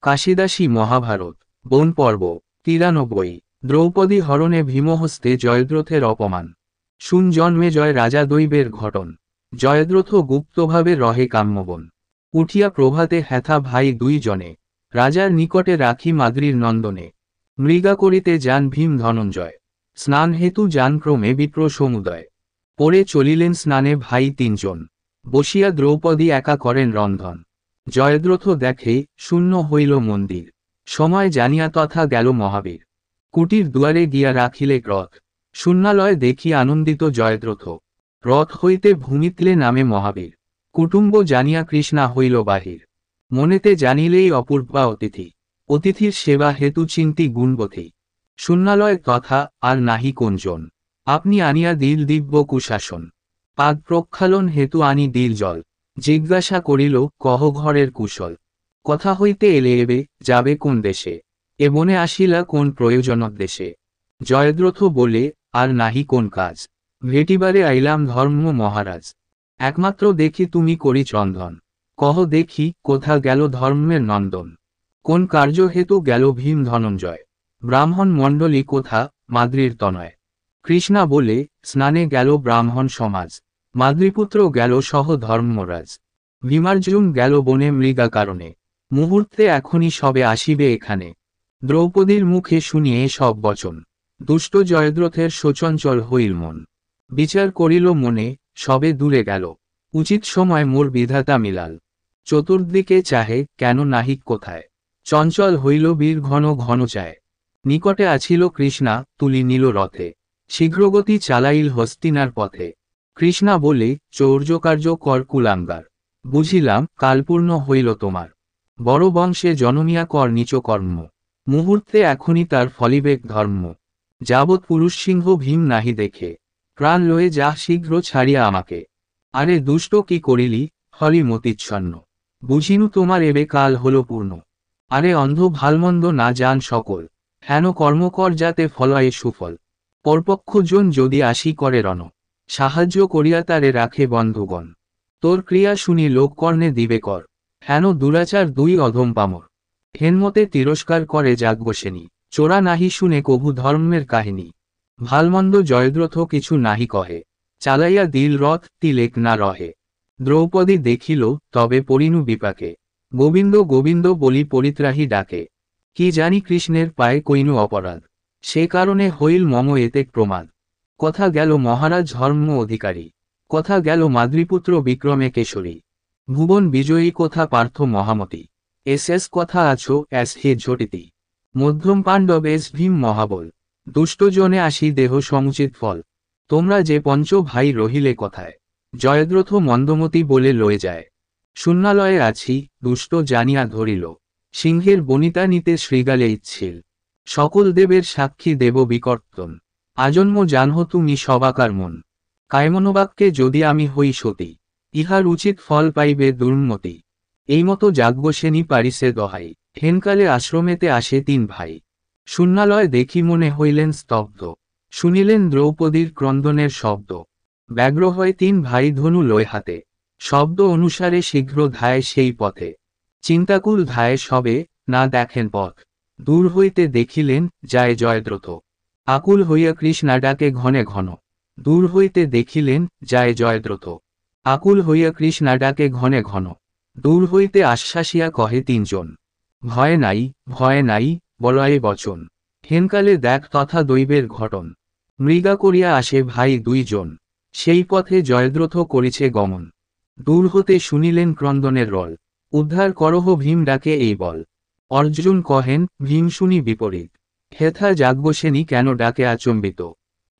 কাশিদাসী মহাভারত বন পর্ব 93। দ্রৌপদী হরণে ভীমহস্তে জয়দ্রথের অপমান। শুন জন্মে জয় রাজা দৈবের ঘটন। জয়দ্রথ গুপ্তভাবে রহে কাম্যবন। উঠিয়া প্রভাতে হেথা ভাই দুই জনে। রাজার নিকটে রাখি মাদ্রীর নন্দনে। মৃগা করিতে যান ভীম ধনঞ্জয়। স্নান হেতু যান ক্রমে বিপ্র সমুদয়। পরে চলিলেন স্নানে ভাই তিনজন। বসিয়া দ্রৌপদী একা করেন রন্ধন। জয়দ্রথ দেখে শূন্য হইল মন্দির। সময় জানিয়া তথা গেল মহাবীর। কুটির দুয়ারে গিয়া রাখিলে রথ। শূন্যালয় দেখি আনন্দিত জয়দ্রথ। রথ হইতে ভূমিতলে নামে মহাবীর। কুটুম্ব জানিয়া কৃষ্ণা হইল বাহির। মনেতে জানিলেই অপূর্বা অতিথি। অতিথির সেবা হেতু চিন্তি গুণবতী। শূন্যালয় তথা আর নাহি কোনজন। আপনি আনিয়া দিল দিব্য কুশাসন। পাদ প্রক্ষালন হেতু আনি দিল জল। জিজ্ঞাসা করিল কহ ঘরের কুশল। কথা হইতে এলে এবে যাবে কোন দেশে। এ বনে আসিলা কোন প্রয়োজনোদ্দেশে। জয়দ্রথ বলে আর নাহি কোন কাজ। ভেটিবারে আইলাম ধর্ম মহারাজ। একমাত্র দেখি তুমি করি চন্দন। কহ দেখি কোথা গেল ধর্মের নন্দন। কোন কার্য হেতু গেল ভীম ধনঞ্জয়। ব্রাহ্মণ মণ্ডলী কোথা মাদ্রীর তনয়। কৃষ্ণা বলে স্নানে গেল ব্রাহ্মণ সমাজ। মাদ্রীপুত্র গেল সহ ধর্মরাজ। ভীমার্জুন গেল বনে মৃগা কারণে। মুহূর্তে এখনই সবে আসিবে এখানে। দ্রৌপদীর মুখে শুনিয়ে সব বচন। দুষ্ট জয়দ্রথের শোচঞ্চল হইল মন। বিচার করিল মনে সবে দূরে গেল। উচিত সময় মোর বিধাতা মিলাল। চতুর্দিকে চাহে কেন নাহি কোথায়। চঞ্চল হইল বীর ঘন ঘন চায়। নিকটে আছিল কৃষ্ণা তুলি নিল রথে। শীঘ্রগতি চালাইল হস্তিনার পথে। কৃষ্ণা বলে চৌর্যকার্য কর কুলাঙ্গার। বুঝিলাম কালপূর্ণ হইল তোমার। বড় বংশে জনমিয়া কর নিচ কর্ম। মুহূর্তে এখনই তার ফলিবেক ধর্ম। যাবৎ পুরুষ সিংহ ভীম নাহি দেখে। প্রাণ লয়ে যা শীঘ্র ছাড়িয়া আমাকে। আরে দুষ্ট কি করিলি হলি মতিচ্ছন্ন। বুঝিনু তোমার এবে কাল হল পূর্ণ। আরে অন্ধ ভালমন্দ না যান সকল। হেন কর্মকর যাতে ফলয়ে সুফল। পরপক্ষজন যদি আসি করে রণ। সাহায্য করিয়া তারে রাখে বন্ধুগণ। তোর ক্রিয়া শুনি লোককর্ণে দিবে কর। হেন দুরাচার দুই অধম পামর। হেনমতে তিরস্কার করে যাজ্ঞসেনী। চোরা নাহি শুনে কভু ধর্মের কাহিনী। ভালমন্দ জয়দ্রথ কিছু নাহি কহে। চালাইয়া দিল রথ তিলেক না রহে। দ্রৌপদী দেখিল তবে পরিনু বিপাকে। গোবিন্দ গোবিন্দ বলি পরিত্রাহী ডাকে। কি জানি কৃষ্ণের পায়ে কইনু অপরাধ। সে কারণে হইল মম এতেক প্রমাদ। কথা গেল মহারাজ ধর্ম অধিকারী। কথা গেল মাদ্রীপুত্র বিক্রমে কেশরী। ভুবন বিজয়ী কথা পার্থ মহামতি। এস কথা আছো এস হে ঝটিতি। মধ্যম পাণ্ডব এস ভীম মহাবল। দুষ্টজনে আসি দেহ সমুচিত ফল। তোমরা যে পঞ্চ ভাই রহিলে কথায়। জয়দ্রথ মন্দমতি বলে লয়ে যায়। শূন্যালয়ে আছি দুষ্ট জানিয়া ধরিল। সিংহের বনিতা নিতে শৃগালে ইচ্ছিল। সকল দেবের সাক্ষী দেব বিকর্তন। আজন্ম জানহ তুমি সবাকার মন। কায়মনোবাক্যে যদি আমি হই সতী। ইহার উচিত ফল পাইবে দুর্মতি। এইমতো যাজ্ঞসেনী পারিছে দহাই। হেনকালে আশ্রমেতে আসে তিন ভাই। শূন্যালয় দেখি মনে হইলেন স্তব্ধ। শুনিলেন দ্রৌপদীর ক্রন্দনের শব্দ। ব্যগ্র হয় তিন ভাই ধনু লয় হাতে। শব্দ অনুসারে শীঘ্র ধায় সেই পথে। চিন্তাকুল ধায় সবে না দেখেন পথ। দূর হইতে দেখিলেন যায় জয়দ্রথ। আকুল হইয়া কৃষ্ণা ডাকে ঘনে ঘন। দূর হইতে দেখিলেন যায় জয়দ্রথ। আকুল হইয়া কৃষ্ণা ডাকে ঘনে ঘন। দূর হইতে আশ্বাসিয়া কহে তিনজন। ভয় নাই বলয়ে বচন। হেনকালে দেখ তথা দৈবের ঘটন। মৃগা করিয়া আসে ভাই দুইজন। সেই পথে জয়দ্রথ করিছে গমন। দূর হতে শুনিলেন ক্রন্দনের রল। উদ্ধার করহ ভীম ডাকে এই বল। অর্জুন কহেন ভীম শুনি বিপরীত। হেথা যাজ্ঞসেনী কেন ডাকে আচম্বিত।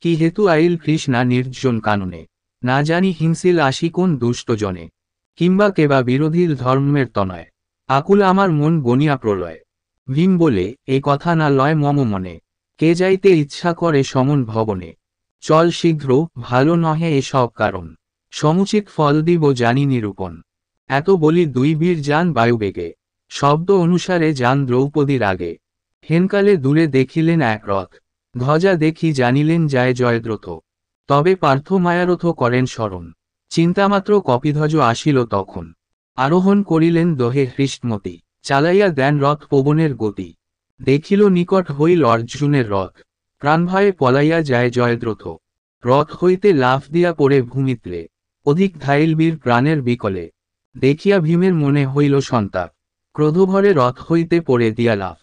কি হেতু আইল কৃষ্ণা নির্জন কাননে। না জানি হিংসিল আসি কোন দুষ্টজনে। কিংবা কেবা বিরোধীর ধর্মের তনয়। আকুল আমার মন গনিয়া প্রলয়। ভীম বলে এ কথা না লয় মম মনে। কে যাইতে ইচ্ছা করে সমন ভবনে। চল শীঘ্র ভালো নহে এসব কারণ। সমুচিত ফল দিব জানি নিরূপণ। এত বলি দুই বীর যান বায়ুবেগে। শব্দ অনুসারে যান দ্রৌপদীর আগে। হেনকালে দূরে দেখিলেন এক রথ। ধ্বজা দেখি জানিলেন যায় জয়দ্রথ। তবে পার্থ মায়ারথ করেন স্মরণ। চিন্তামাত্র কপিধ্বজ আসিল তখন। আরোহণ করিলেন দহে হৃষ্টমতি। চালাইয়া দেন রথ পবনের গতি। দেখিল নিকট হইল অর্জুনের রথ, প্রাণ ভয়ে পলাইয়া যায় জয়দ্রথ। রথ হইতে লাফ দিয়া পড়ে ভূমিত্রে, অধিক ধাইল বীর প্রাণের বিকলে। দেখিয়া ভীমের মনে হইল সন্তাপ, ক্রোধভরে রথ হইতে পড়ে দিয়া লাফ।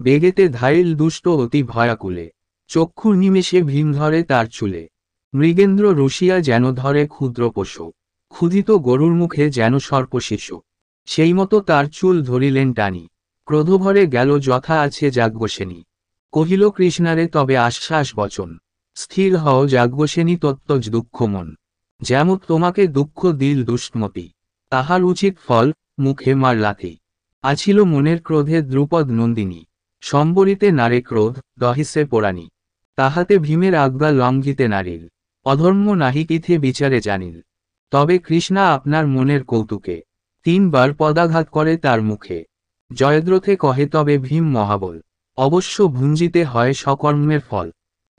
বেগেতে ধাইল দুষ্ট অতি ভয়াকুলে, চক্ষু নিমেষে ভীম ধরে তার চুলে। মৃগেন্দ্র রুশিয়া যেন ধরে ক্ষুদ্র পশু, ক্ষুধিত গরুর মুখে যেন সর্পশিশু। সেই মতো তার চুল ধরিলেন টানি, ক্রোধভরে গেল যথা আছে যাজ্ঞসেনী। কহিল কৃষ্ণারে তবে আশ্বাস বচন, স্থির হও যাজ্ঞসেনী তত্ত্বজ দুঃখ মন। যেমন তোমাকে দুঃখ দিল দুষ্টমতি, তাহার উচিত ফল মুখে মার লাথি। আছিল মনের ক্রোধে দ্রুপদ নন্দিনী, সম্বরিতে নারে ক্রোধ দহিসে পোড়ানি। তাহাতে ভীমের আজ্ঞা লঙ্ঘিতে নারিল, অধর্ম নাহি কিথে বিচারে জানিল। তবে কৃষ্ণা আপনার মনের কৌতুকে, 3 বার পদাঘাত করে তার মুখে। জয়দ্রথে কহে তবে ভীম মহাবল, অবশ্য ভুঞ্জিতে হয় সকর্মের ফল।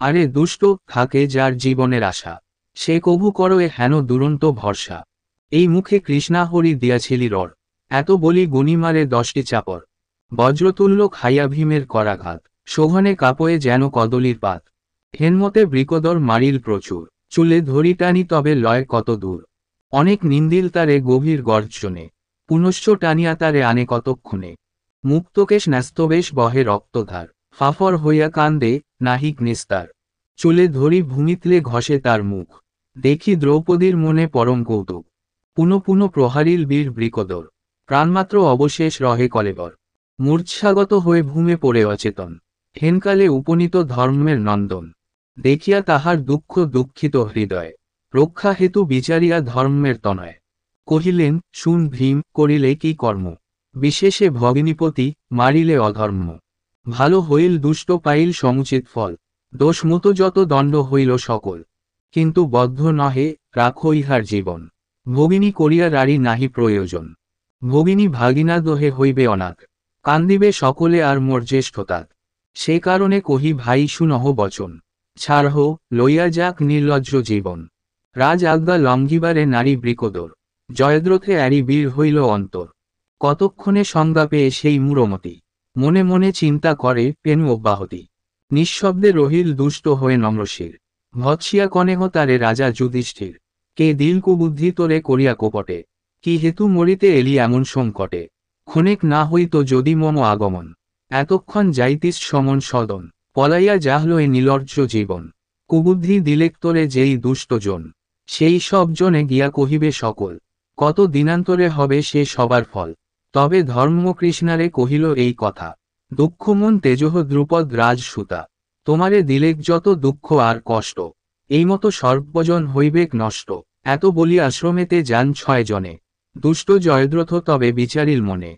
আরে দুষ্ট থাকে যার জীবনের আশা, সে কভু করো এ হেন দুরন্ত ভরসা। এই মুখে কৃষ্ণা হরি দিয়াছিলি রর, এত বলি গণিমারে 10টি চাপর। বজ্রতুল্য খাইয়া ভীমের করাঘাত, শোভনে কাপয়ে যেন কদলীর পাত। হেনমতে বৃকদর মারিল প্রচুর, চুলে ধরি টানি তবে লয় কত দূর। অনেক নিন্দিল তারে গভীর গর্জনে, পুনশ্চ টানিয়া তারে আনে কতক্ষণে। মুক্তকেশ ন্যস্তবেশ বহে রক্তধার, ফাফর হইয়া কান্দে নাহিক নিস্তার। চুলে ধরি ভূমিতলে ঘষে তার মুখ, দেখি দ্রৌপদীর মনে পরম কৌতুক। পুনঃ পুনঃ প্রহারিল বীর বৃকদর, প্রাণমাত্র অবশেষ রহে কলেবর। মূর্চ্ছাগত হয়ে ভূমে পড়ে অচেতন, হেনকালে উপনীত ধর্মের নন্দন। দেখিয়া তাহার দুঃখ দুঃখিত হৃদয়, রক্ষা হেতু বিচারিয়া ধর্মের তনয়। কহিলেন শুন ভীম, করিলে কি কর্ম, বিশেষে ভগিনীপতি মারিলে অধর্ম। ভালো হইল দুষ্ট পাইল সমুচিত ফল, দোষ মতো যত দণ্ড হইল সকল। কিন্তু বদ্ধ নহে রাখো ইহার জীবন, ভগিনী করিয়া রাড়ি নাহি প্রয়োজন। ভগিনী ভাগিনা দোহে হইবে অনাথ, কান্দিবে সকলে আর মোর জ্যেষ্ঠতাৎ। সে কারণে কহি ভাই শুনহ বচন, ছাড়হ লইয়া যাক নির্লজ্জ জীবন। রাজ আজ্ঞা লঙ্ঘিবারে নারী বৃকদর, জয়দ্রথে এরি বীর হইল অন্তর। কতক্ষণে সংজ্ঞা পেয়ে সেই মূঢ়মতি, মনে মনে চিন্তা করে পেনু অব্যাহতি। নিঃশব্দে রহিল দুষ্ট হয়ে নম্রশির, ভৎসিয়া কনেহ তারে রাজা যুধিষ্ঠির। কে দিল কুবুদ্ধি তোরে করিয়া কোপটে, কি হেতু মরিতে এলি এমন সংকটে। ক্ষণেক না হইত যদি মম আগমন, এতক্ষণ যাইতিস সমন সদন। পলাইয়া যাহল এ নির্লজ্জ জীবন, কুবুদ্ধি দিলেক তোরে যেই দুষ্টজন। সেই সব জনে গিয়া কহিবে সকল, কত দিনান্তরে হবে সে সবার ফল। তবে ধর্মকৃষ্ণারে কহিল এই কথা, দুঃখ মন তেজহ দ্রুপদ রাজ সুতা। তোমারে দিলেক যত দুঃখ আর কষ্ট, এই মতো সর্বজন হইবেক নষ্ট। এত বলি আশ্রমেতে যান 6 জনে, দুষ্ট জয়দ্রথ তবে বিচারিল মনে।